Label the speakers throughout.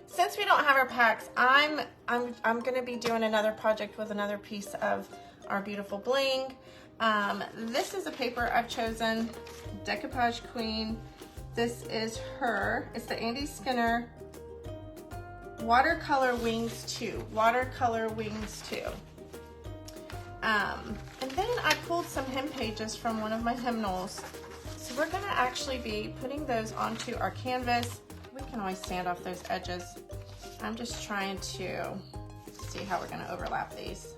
Speaker 1: since we don't have our packs, I'm gonna be doing another project with another piece of our beautiful bling. This is a paper I've chosen, Decoupage Queen. This is her. It's the Andy Skinner Watercolor Wings 2. Watercolor Wings 2. And then I pulled some hem pages from one of my hymnals. So we're gonna actually be putting those onto our canvas. We can always sand off those edges. I'm just trying to see how we're gonna overlap these.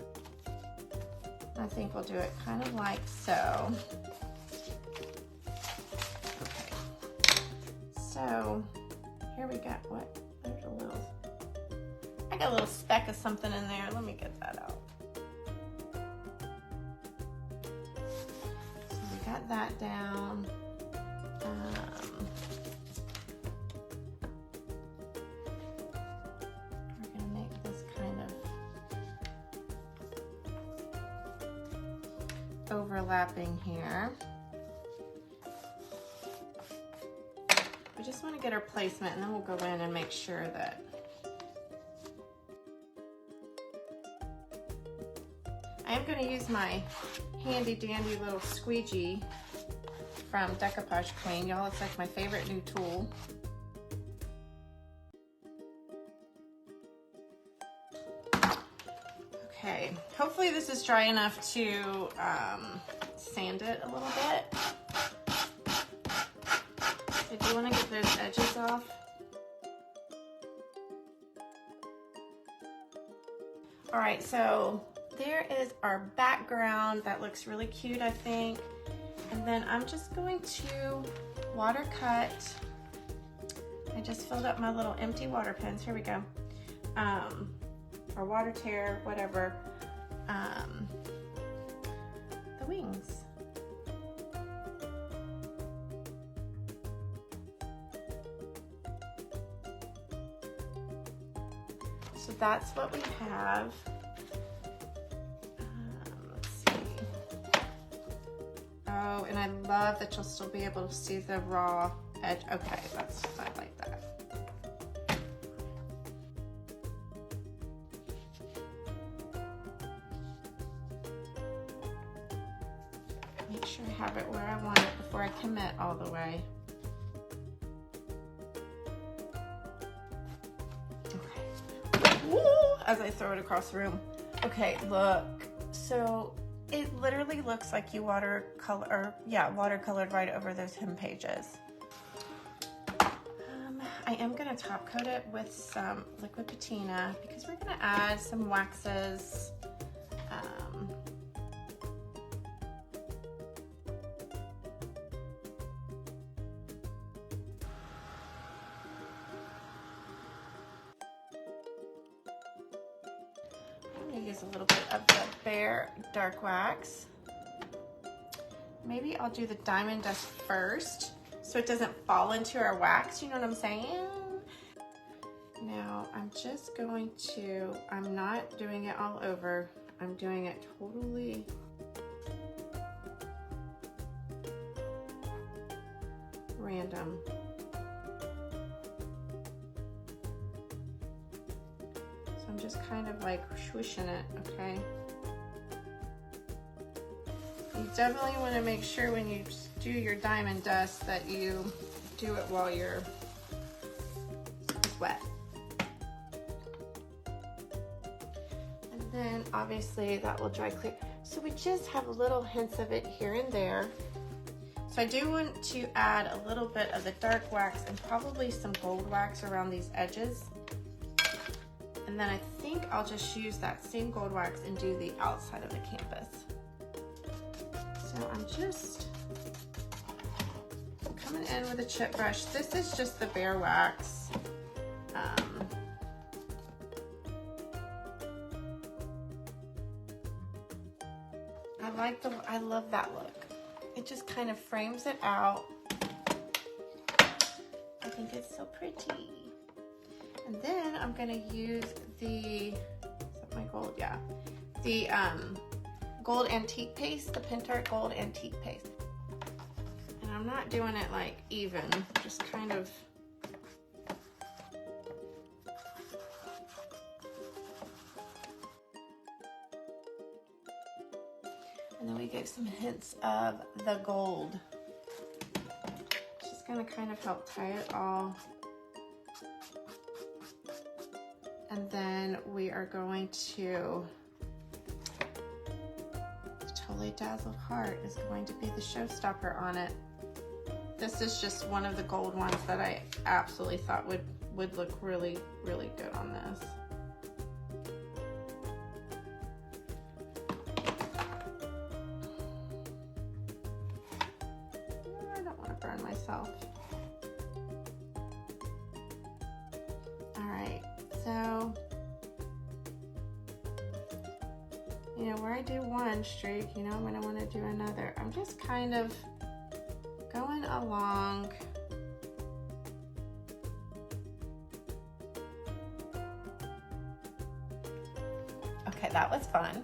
Speaker 1: I think we'll do it kind of like so. Okay. So here we got what? There's a little, I got a little speck of something in there. Let me get that out. So we got that down. We're gonna make this kind of overlapping here. We just want to get our placement, and then we'll go in and make sure that I am going to use my handy dandy little squeegee from Decoupage Queen. Y'all, it's like my favorite new tool. Okay, hopefully this is dry enough to sand it a little bit. I do want to get those edges off. All right, so there is our background. That looks really cute, I think. And then I'm just going to water cut. I just filled up my little empty water pens. Here we go. Or water tear, whatever. The wings. So that's what we have. Let's see. Oh, and I love that you'll still be able to see the raw edge. Okay, I like that. Make sure I have it where I want it before I commit all the way. As I throw it across the room. Okay, look. So it literally looks like you watercolored right over those hem pages. I am gonna top coat it with some liquid patina because we're gonna add some waxes. Use a little bit of the Bare Dark Wax. Maybe I'll do the diamond dust first so it doesn't fall into our wax, you know what I'm saying? Now I'm just going to, I'm not doing it all over, I'm doing it totally random. I'm just kind of like swooshing it, okay? You definitely want to make sure when you do your diamond dust that you do it while it's wet. And then obviously that will dry clear. So we just have little hints of it here and there. So I do want to add a little bit of the dark wax and probably some gold wax around these edges. And then I think I'll just use that same gold wax and do the outside of the canvas. So I'm just coming in with a chip brush. This is just the bare wax. I love that look. It just kind of frames it out. I think it's so pretty. And then I'm gonna use the, is that my gold? Yeah. The gold antique paste, the Pintart gold antique paste. And I'm not doing it like even, just kind of then we gave some hints of the gold. Just gonna kind of help tie it all. And then we are going to, the Totally Dazzled Heart is going to be the showstopper on it. This is just one of the gold ones that I absolutely thought would look really, really good on this. I don't want to burn myself. All right, so, you know, where I do one streak, you know, I'm going to want to do another. I'm just kind of going along. Okay, that was fun.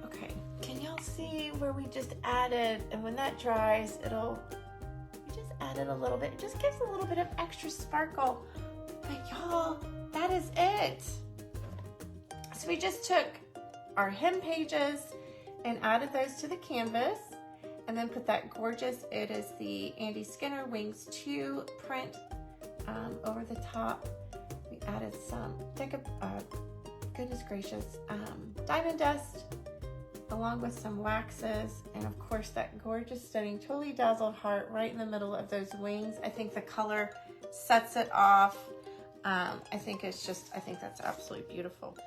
Speaker 1: Okay, can y'all see where we just added, and when that dries, we just added a little bit. It just gives a little bit of extra sparkle. But y'all, that is it. So we just took our hem pages and added those to the canvas, and then put that gorgeous, it is the Andy Skinner Wings 2 print over the top. We added some, goodness gracious, diamond dust, along with some waxes, and of course that gorgeous, stunning, Totally Dazzled Heart right in the middle of those wings. I think the color sets it off. I think that's absolutely beautiful.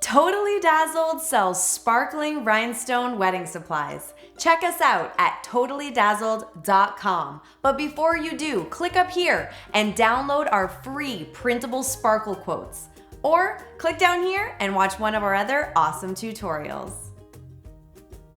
Speaker 2: Totally Dazzled sells sparkling rhinestone wedding supplies. Check us out at totallydazzled.com. But before you do, click up here and download our free Printable Sparkle Quotes. Or click down here and watch one of our other awesome tutorials.